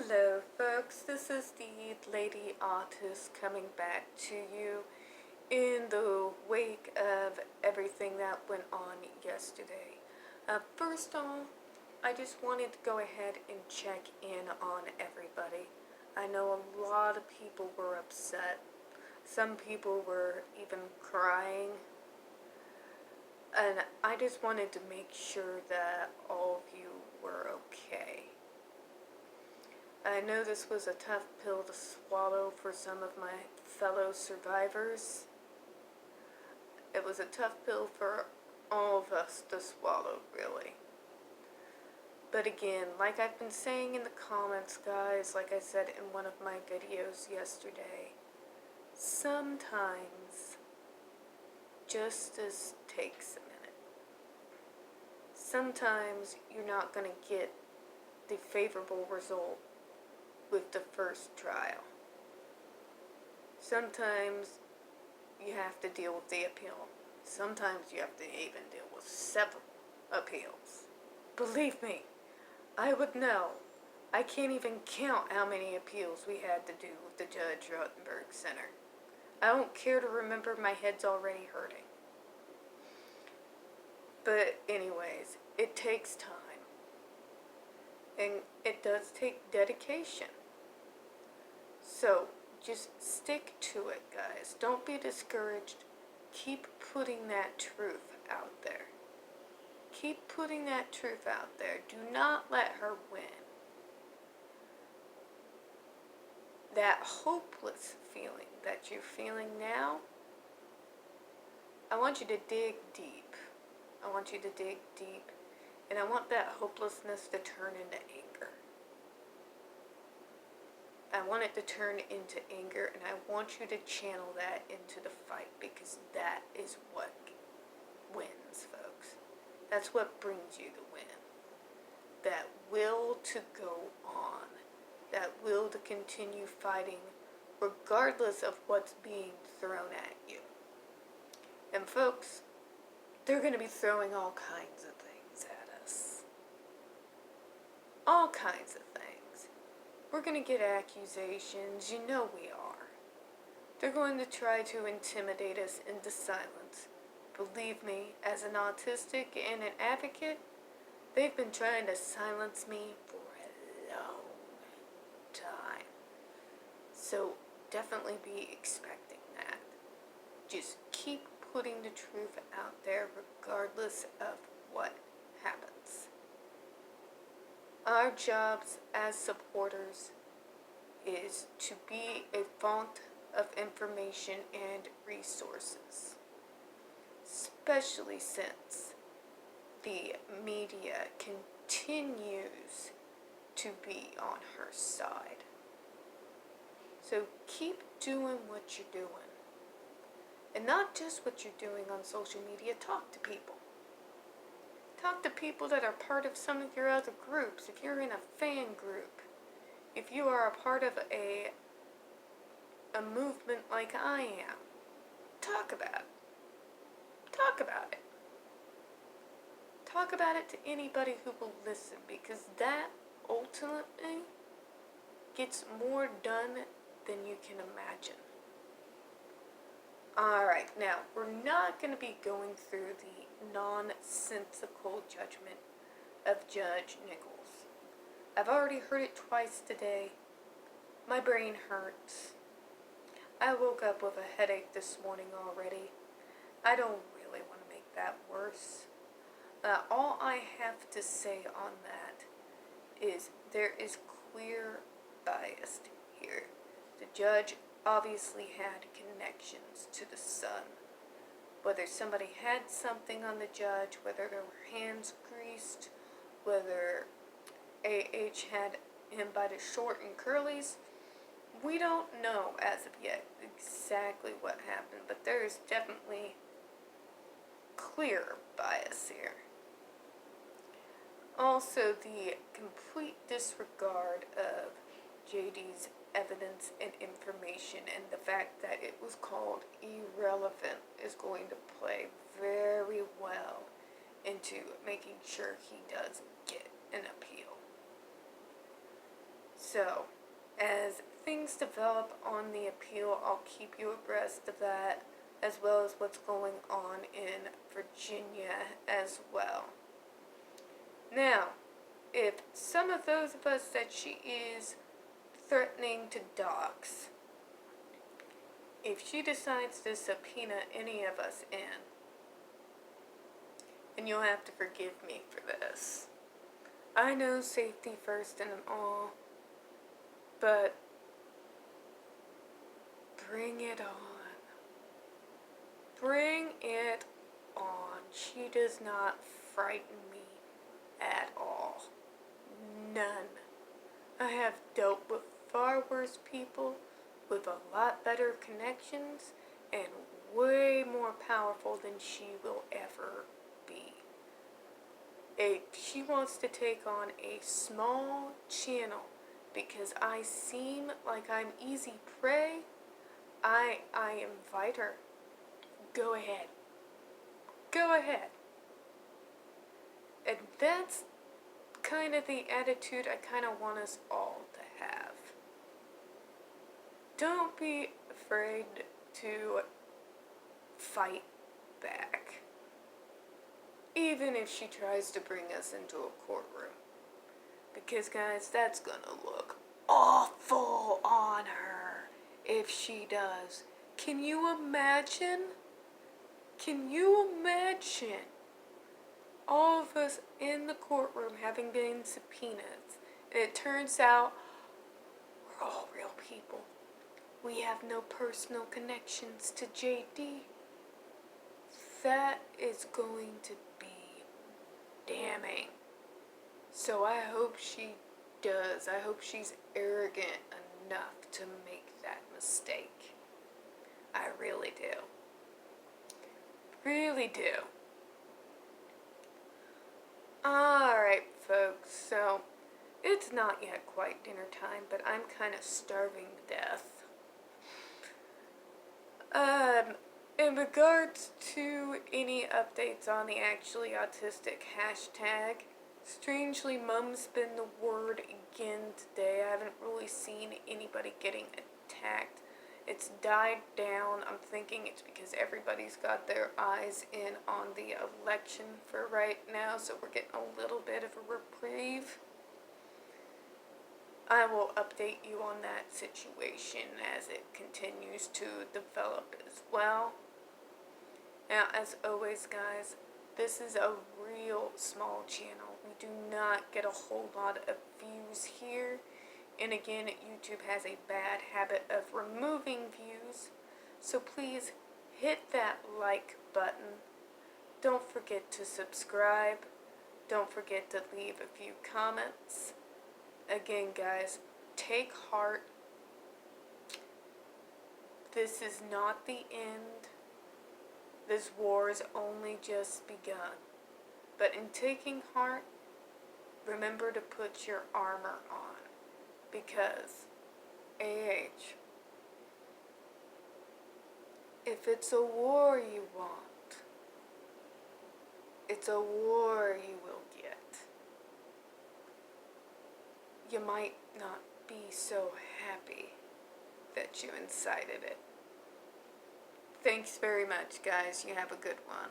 Hello folks, this is the Lady Artist coming back to you in the wake of everything that went on yesterday. First off, I just wanted to go ahead and check in on everybody. I know a lot of people were upset. Some people were even crying. And I just wanted to make sure that all of you were okay. I know this was a tough pill to swallow for some of my fellow survivors. It was a tough pill for all of us to swallow, really. But again, like I've been saying in the comments, guys, like I said in one of my videos yesterday, sometimes justice takes a minute. Sometimes you're not going to get the favorable result with the first trial. Sometimes you have to deal with the appeal. Sometimes you have to even deal with several appeals. Believe me, I would know. I can't even count how many appeals we had to do with the Judge Rottenberg Center. I don't care to remember, my head's already hurting. But anyways, it takes time. And it does take dedication. So, just stick to it, guys. Don't be discouraged. Keep putting that truth out there. Keep putting that truth out there. Do not let her win. That hopeless feeling that you're feeling now, I want you to dig deep. I want you to dig deep. And I want that hopelessness to turn into anger. I want it to turn into anger, and I want you to channel that into the fight, because that is what wins, folks. That's what brings you the win. That will to go on. That will to continue fighting regardless of what's being thrown at you. And folks, they're going to be throwing all kinds of things at us. All kinds of things. We're going to get accusations, you know we are. They're going to try to intimidate us into silence. Believe me, as an autistic and an advocate, they've been trying to silence me for a long time. So definitely be expecting that. Just keep putting the truth out there regardless of what happens. Our jobs as supporters is to be a font of information and resources, especially since the media continues to be on her side. So keep doing what you're doing. And not just what you're doing on social media, talk to people. Talk to people that are part of some of your other groups. If you're in a fan group, if you are a part of a movement like I am, talk about it. Talk about it. Talk about it to anybody who will listen, because that ultimately gets more done than you can imagine. Alright, now, we're not going to be going through the nonsensical judgment of Judge Nichols. I've already heard it twice today. My brain hurts. I woke up with a headache this morning already. I don't really want to make that worse. All I have to say on that is there is clear bias here. The judge obviously had connections to the son. Whether somebody had something on the judge, whether there were hands greased, whether AH had him by the short and curlies, we don't know as of yet exactly what happened, but there is definitely clear bias here. Also, the complete disregard of JD's evidence and information, and the fact that it was called irrelevant is going to play very well into making sure he does get an appeal. So, as things develop on the appeal, I'll keep you abreast of that, as well as what's going on in Virginia as well. Now, if some of those of us that she is threatening to dox, if she decides to subpoena any of us in, and you'll have to forgive me for this, I know safety first and all, but bring it on. Bring it on. She does not frighten me at all. None. I have dealt with far worse people with a lot better connections and way more powerful than she will ever be. If she wants to take on a small channel because I seem like I'm easy prey, I invite her. Go ahead. Go ahead. And that's kind of the attitude I kind of want us all to have. Don't be afraid to fight back. Even if she tries to bring us into a courtroom. Because, guys, that's gonna look awful on her if she does. Can you imagine? Can you imagine all of us in the courtroom having been subpoenaed, and it turns out we're all real people. We have no personal connections to JD. That is going to be damning. So I hope she does. I hope she's arrogant enough to make that mistake. I really do. Really do. Alright, folks, so it's not yet quite dinner time, but I'm kind of starving to death. In regards to any updates on the Actually Autistic hashtag, strangely, Mum's been the word again today. I haven't really seen anybody getting attacked. It's died down. I'm thinking it's because everybody's got their eyes in on the election for right now, so we're getting a little bit of a reprieve. I will update you on that situation as it continues to develop as well. Now, as always, guys, this is a real small channel. We do not get a whole lot of views here. And again, YouTube has a bad habit of removing views. So please hit that like button. Don't forget to subscribe. Don't forget to leave a few comments. Again, guys, take heart. This is not the end. This war has only just begun. But in taking heart, remember to put your armor on. Because, if it's a war you want, it's a war you will get. You might not be so happy that you incited it. Thanks very much, guys. You have a good one.